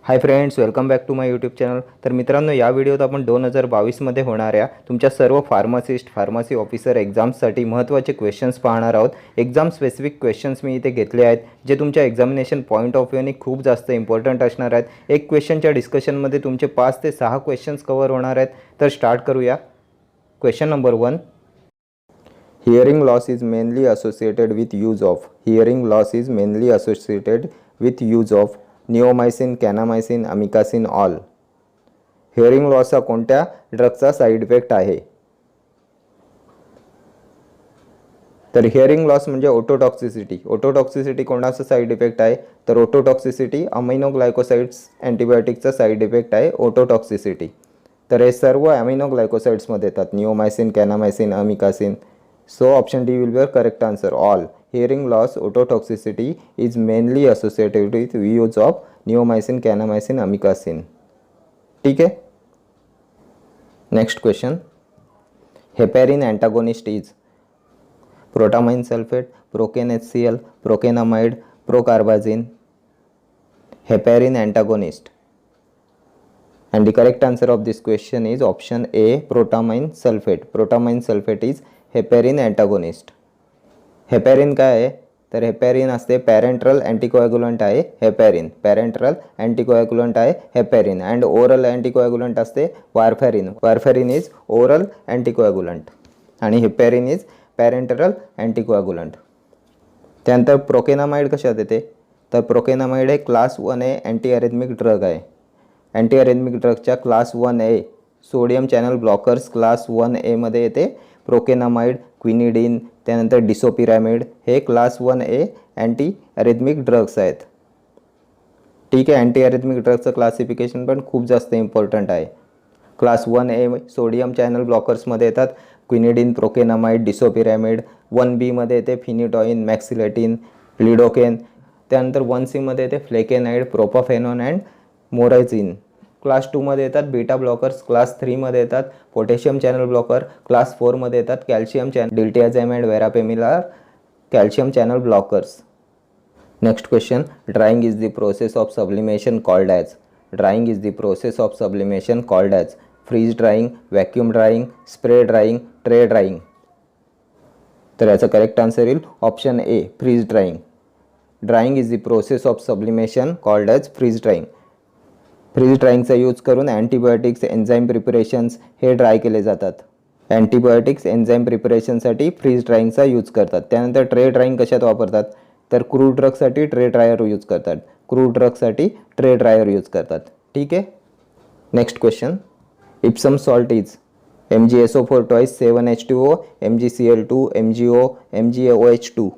High friends, welcome back to my YouTube channel. तर मित्रांनो, या व्हिडिओत आपण 2022मध्ये होणाऱ्या तुमच्या सर्व फार्मसी ऑफिसर एक्झाम्ससाठी महत्त्वाचे क्वेश्चन्स पाहणार आहोत. एक्झाम स्पेसिफिक क्वेश्चन्स मी इथे घेतले आहेत, जे तुमच्या एक्झामिनेशन पॉईंट ऑफ व्ह्यूने खूप जास्त इम्पॉर्टंट असणार आहेत. एक क्वेश्चनच्या डिस्कशनमध्ये तुमचे 5 ते 6 क्वेश्चन्स कव्हर होणार आहेत. तर स्टार्ट करूया. Question number 1. Hearing loss is mainly associated with use of. Hearing loss is mainly associated with use of neomycin, kanamycin, amikacin, all. Hearing loss हा कोणत्या ड्रगचा साईड इफेक्ट आहे? तर हिअरिंग लॉस म्हणजे ओटोटॉक्सिसिटी. ओटोटॉक्सिसिटी कोणाचा side effect आहे? तर ototoxicity aminoglycosides अँटीबायोटिकचा साईड इफेक्ट आहे ओटोटॉक्सिसिटी. तर हे सर्व अमिनोग्लायकोसाइड्समध्ये येतात, neomycin, kanamycin, amikacin. So option D will be your correct answer, all. Hearing loss ototoxicity is mainly associated with use of neomycin, kanamycin, amikacin. ठीक है. Next question. Heparin antagonist is protamine sulphate, procaine HCl, procainamide, procarbazine. Heparin antagonist. And the correct answer of this question is option A, protamine sulfate. Protamine sulfate is heparin antagonist. हेपॅरिन काय आहे? तर हेपॅरिन असते पॅरेंट्रल अँटीकोॲग्युलंट आहे हेपॅरिन. पॅरेंट्रल अँटीकोॲग्युलंट आहे हेपॅरिन. And oral अँटीकोॲग्युलंट असते वारफॅरिन. वारफॅरिन is oral अँटीकोॲग्युलंट आणि हेपॅरिन is पॅरेंट्रल अँटीकोॲग्युलंट. त्यानंतर procainamide कशात येते? तर प्रोकेनामाइड हे class 1A anti arrhythmic drug आहे. अँटी अरेथमिक ड्रगच्या class 1A sodium channel blockers class 1A मध्ये येते प्रोकेनामाइड, क्विनिडीन, त्यानंतर डिसोपिरॅमिड. हे क्लास 1A अँटी अरेथमिक ड्रग्स आहेत. ठीक आहे. अँटी अरेथमिक ड्रगचं क्लासिफिकेशन पण खूप जास्त इम्पॉर्टंट आहे. क्लास 1A सोडियम चॅनल ब्लॉकर्समध्ये येतात क्विनिडीन, प्रोकेनामाइड, डिसोपिरॅमिड. 1B मध्ये येते फिनिटॉइन, मॅक्सिलेटिन, लिडोकेन. त्यानंतर 1C मध्ये येते फ्लेकेनाइड, प्रोपाफेनॉन अँड मोरायझिन. क्लास 2 मध्ये येतात बीटा ब्लॉकर्स. क्लास 3 मध्ये येतात पोटॅशियम चॅनल ब्लॉकर. क्लास 4 मध्ये येतात calcium channel diltiazem and verapamil are calcium channel blockers. Next question. Drying is the process of sublimation called as. Drying is the process of sublimation called as freeze drying, vacuum drying, spray drying, tray drying. तर याचा correct answer येईल option A, freeze drying. Drying is the process of sublimation called as freeze drying. Freeze ड्राइंगचा use करून antibiotics, enzyme preparations हे dry केले जातात. Antibiotics, enzyme प्रिपरेशनसाठी fridge ड्राइंगचा use करतात. त्यानंतर ट्रे ड्राइंग कशात वापरतात? तर क्रूड ड्रगसाठी ट्रे ड्रायर यूज करतात. क्रूड ड्रगसाठी ट्रे ड्रायर यूज करतात. ठीक आहे. Next question. Epson salt is MgSO4 twice 7H2O, MgCl2, MgO, MgOH2.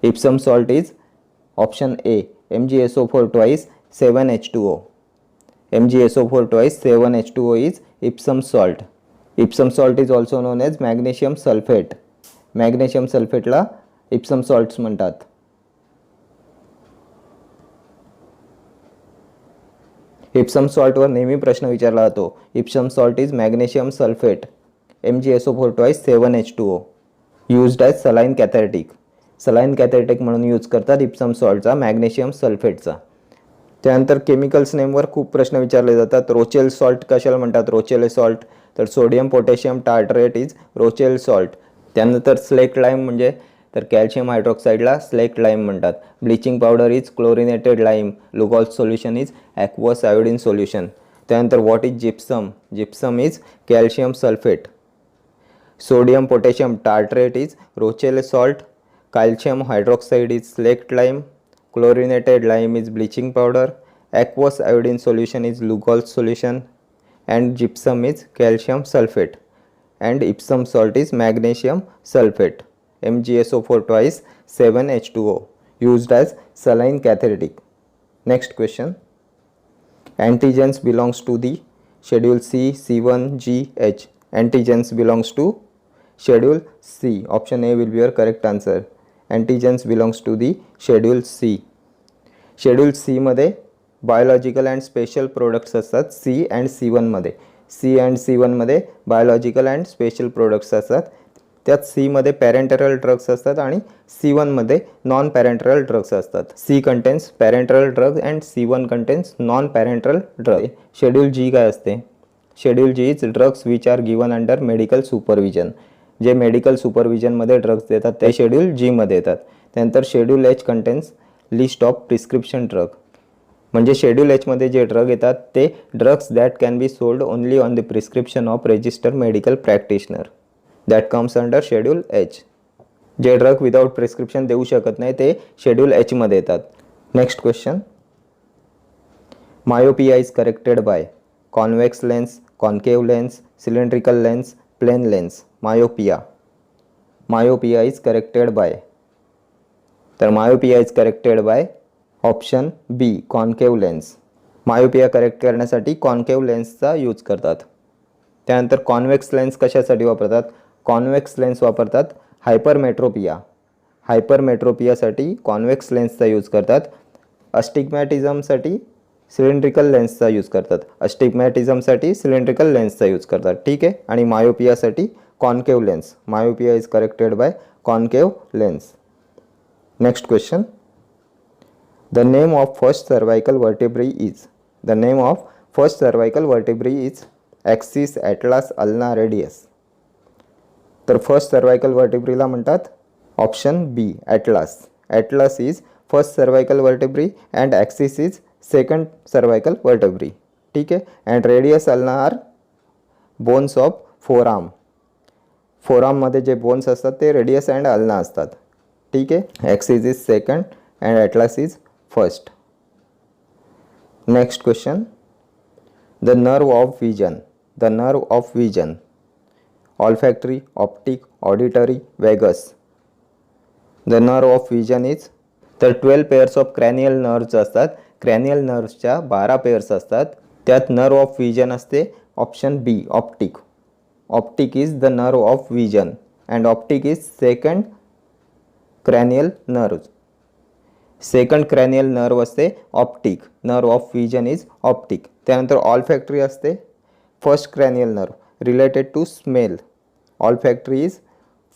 Ipsum salt is option A, MgSO4 twice 7H2O. MgSO4 twice 7H2O is Ipsum salt. Ipsum salt is also known as magnesium sulfate. Magnesium sulfate ला Ipsum salts म्हणतात. Epsom सॉल्टवर नेहमी प्रश्न विचारला जातो. Epsom salt is magnesium sulphate. MgSO4 twice 7H2O. Used as saline cathartic. Saline cathartic म्हणून use करतात Epson सॉल्टचा, magnesium सल्फेटचा. त्यानंतर केमिकल्स नेमवर खूप प्रश्न विचारले जातात. रोचेल सॉल्ट कशाला म्हणतात? Rochelle salt. तर sodium potassium tartrate is Rochelle salt. त्यानंतर स्लेक्ट लाईम म्हणजे तर कॅल्शियम हायड्रॉक्साईडला स्लेक्ट लाईम म्हणतात. Bleaching powder is chlorinated lime. Lugol solution is aqueous iodine solution. त्यानंतर what is gypsum? Gypsum is calcium sulphate. Sodium potassium tartrate is Rochelle salt. Calcium hydroxide is slaked lime. Chlorinated lime is bleaching powder. Aqueous iodine solution is Lugol solution. And gypsum is calcium sulphate. And Epson salt is magnesium sulphate. MgSO4 twice 7H2O, used as saline catharetic. Next question. Antigens belongs to the schedule C, C1, G, H. Antigens belongs to schedule C. Option A will be your correct answer. Antigens belongs to the schedule C. Schedule C मध्ये biological and special products असतात. C and C1 मध्ये. C and C1 मध्ये biological and special products असतात. त्यात सीमध्ये पॅरेंटरल drugs असतात आणि C1मध्ये नॉन पॅरेंटरल ड्रग्स असतात. C contains parenteral drugs and C1 contains non parenteral drug. Schedule G काय असते? Schedule G is drugs which are given under medical supervision. जे मेडिकल सुपरविजनमध्ये ड्रग्स देतात ते शेड्यूल जीमध्ये येतात. त्यानंतर schedule H contains list of prescription drug. म्हणजे शेड्यूल एचमध्ये जे ड्रग येतात ते drugs that can be sold only on the prescription of registered medical practitioner. That comes under schedule H. जे ड्रग विदाउट प्रिस्क्रिप्शन देऊ शकत नाही ते शेड्यूल एचमध्ये येतात. Next question. Myopia is corrected by convex lens, concave lens, cylindrical lens, plane lens. Myopia is corrected by. तर myopia is corrected by option B concave lens. Myopia correct करण्यासाठी concave लेन्सचा use करतात. त्यानंतर convex lens कशासाठी वापरतात? Convex lens वापरतात हायपरमेट्रोपिया. हायपरमेट्रोपियासाठी convex लेन्सचा use करतात. अस्टिग्मॅटिझमसाठी cylindrical लेन्सचा use करतात. अस्टिग्मॅटिझमसाठी सिलेंड्रिकल लेन्सचा यूज करतात. ठीक आहे. आणि मायोपियासाठी concave lens. Myopia is corrected by concave lens. Next question. The name of first cervical vertebrae is. The name of first cervical vertebrae is axis, atlas, ulna, radius. तर first cervical वर्टेब्रीला म्हणतात option B atlas. Atlas is first cervical vertebrae and axis is second cervical vertebrae. ठीक आहे. And radius ulna are bones of forearm. फोरआर्ममध्ये जे bones असतात ते radius and ulna असतात. ठीक आहे. Axis is second and atlas is first. Next question. The nerve of vision. The nerve of vision. Olfactory, optic, auditory, vagus. The nerve of vision is. तर 12 pairs of cranial nerves असतात. cranial nervesच्या 12 pairs असतात. त्यात nerve of vision असते option B optic. Optic is the nerve of vision and optic is second cranial nerve. Second cranial nerve असते optic. Nerve of vision is optic. त्यानंतर olfactory असते first cranial nerve related to smell. Olfactory is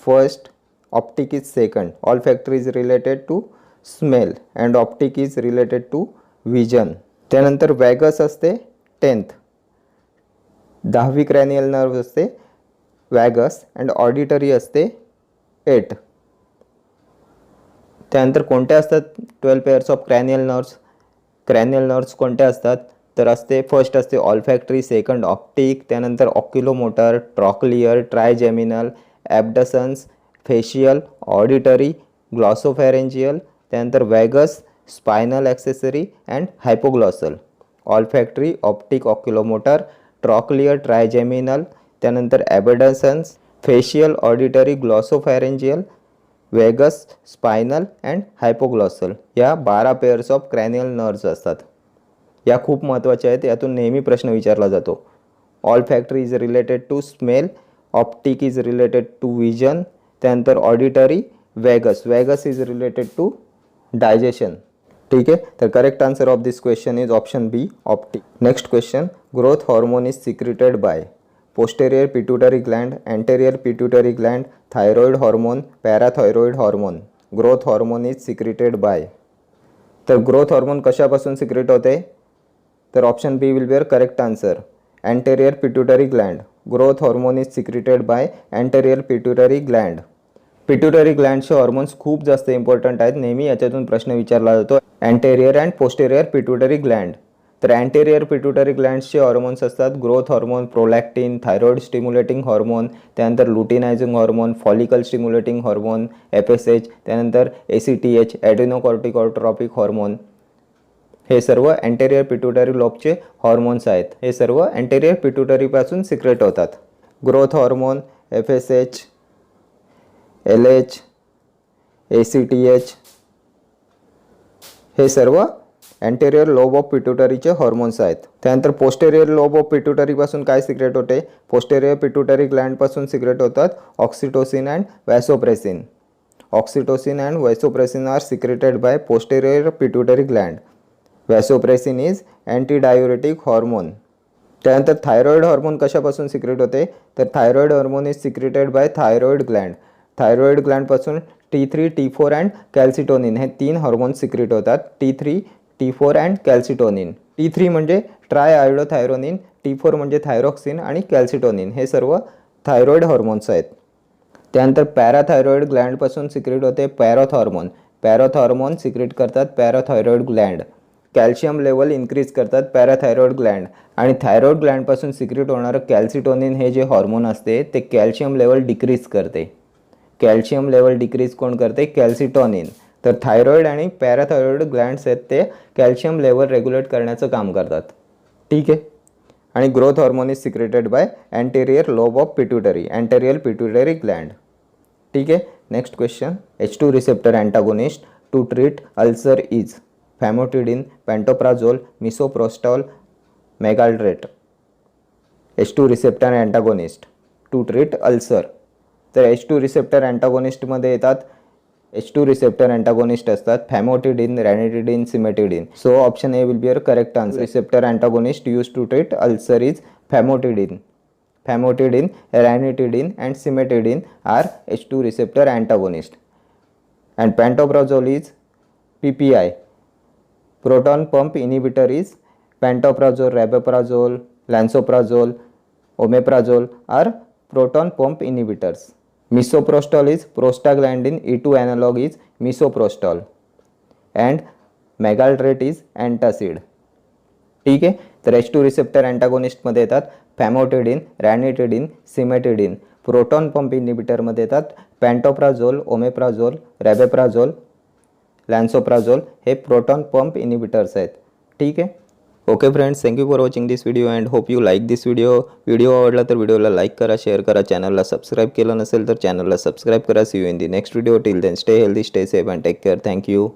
first, optic is second. Olfactory is related to smell and optic is related to vision. त्यानंतर vagus असते 10th. 10वी cranial nerve असते vagus and auditory असते 8. त्यानंतर कोणत्या असतात 12 pairs of cranial nerves? Cranial nerves कोणत्या असतात? तर असते फर्स्ट असते ऑल्फॅक्टरी, सेकंड ऑप्टिक, त्यानंतर oculomotor, trochlear, trigeminal, abducens, facial, auditory, glossopharyngeal, त्यानंतर vagus, spinal accessory and hypoglossal. Olfactory, optic, oculomotor, trochlear, trigeminal, त्यानंतर abducens, facial, auditory, glossopharyngeal, vagus, spinal and hypoglossal या 12 pairs of cranial nerves असतात. या खूप महत्त्वाच्या आहेत. यातून नेहमी प्रश्न विचारला जातो. Olfactory is related to smell, optic is related to vision, त्यानंतर auditory vagus. Vagus is related to digestion. ठीक आहे. तर correct answer of this question is option B optic. Next question. Growth hormone is secreted by posterior pituitary gland, anterior pituitary gland, thyroid hormone, parathyroid hormone. Growth hormone is secreted by. तर ग्रोथ हॉर्मोन कशापासून secrete होते? तर option B will be your correct answer. anterior pituitary gland. Growth hormone is secreted by anterior pituitary gland. Pituitary ग्लँडचे hormones खूप जास्त important आहेत. नेहमी याच्यातून प्रश्न विचारला जातो. Anterior and posterior pituitary gland. तर अँटेरियर पिट्युटरी ग्लँड्सचे हॉर्मोन्स असतात growth hormone, prolactin, thyroid stimulating hormone, त्यानंतर luteinizing hormone, follicle stimulating hormone FSH, त्यानंतर ACTH ॲड्रिनोकॉर्टिकॉट्रॉपिक हॉर्मोन. हे सर्व अँटेरियर पिट्युटरी लोबचे हॉर्मोन्स आहेत. हे सर्व अँटेरियर पिट्युटरीपासून सिक्रेट होतात. Growth hormone, FSH, LH, ACTH हे सर्व अँटेरियर लोब ऑफ पिट्युटरीचे हॉर्मोन्स आहेत. त्यानंतर पोस्टेरियर लोब ऑफ पिट्युटरीपासून काय सिक्रेट होते? पोस्टेरियर पिट्युटरी ग्लँडपासून सिक्रेट होतात oxytocin and vasopressin. Oxytocin and vasopressin are secreted by posterior pituitary gland. Vasopressin is antidiuretic hormone. त्यानंतर थायरॉइड हॉर्मोन कशापासून सिक्रेट होते, तर thyroid hormone is secreted by thyroid gland. Thyroid ग्लँडपासून T3, T4 and कॅल्सिटोनिन हे 3 hormones secret होतात. T3, T4 and कॅल्सिटोनिन. T3 म्हणजे try iodothyronine, T4 म्हणजे thyroxine आणि कॅल्सिटोनिन हे सर्व थायरॉइड हॉर्मोन्स आहेत. त्यानंतर पॅराथायरॉइड ग्लँडपासून सिक्रेट होते पॅरोथ हॉर्मोन. पॅरोथ हॉर्मोन सिक्रेट करतात पॅराथायरॉइड ग्लँड. कॅल्शियम लेवल इन्क्रीज करतात पॅराथायरॉइड ग्लँड. आणि थायरॉइड ग्लँडपासून सिक्रेट होणारं कॅल्सिटोनिन हे जे हॉर्मोन असते ते कॅल्शियम लेवल डिक्रीज करते. कॅल्शियम लेवल डिक्रीज कोण करते, कॅल्सिटोनिन. तर थायरॉइड आणि पॅराथायरॉइड ग्लँड्स आहेत ते कॅल्शियम लेवल रेग्युलेट करण्याचं काम करतात. ठीक आहे. आणि growth hormone is secreted by anterior lobe of pituitary, anterior pituitary gland. ठीक आहे. Next question. H2 receptor antagonist to treat ulcer is famotidine, pantoprazole, misoprostol, magaldrate. H2 receptor antagonist to treat ulcer. तर H2 receptor अँटागोनिस्टमध्ये येतात, H2 receptor antagonist असतात famotidine, ranitidine, cimetidine. So option A will be your correct answer. Receptor antagonist use to treat ulcer is famotidine. Famotidine, ranitidine and cimetidine are H2 receptor antagonist. And pantoprazole is PPI. Proton pump inhibitor is pantoprazole, rabeprazole, lansoprazole, omeprazole are proton pump inhibitors. Misoprostol is prostaglandin E2 analog is misoprostol. And megaltrate is antacid. ठीक आहे. तर H2 receptor अँटागोनिस्टमध्ये येतात फॅमोटिडिन, ranitidine, cimetidine. Proton pump इनिबिटरमध्ये येतात पॅन्टोप्राझोल, ओमेप्राझोल, रॅबेप्राझोल, लॅन्सोप्राझोल हे proton pump inhibitors आहेत. ठीक आहे. Okay friends, thank you for watching this video and hope you like this video. Video आवडला तर व्हिडिओला लाईक करा, शेअर करा. चॅनलला सबस्क्राईब केलं नसेल तर चॅनलला सबस्क्राईब करा. See you in the next video. Till then stay healthy, stay safe and take care. Thank you.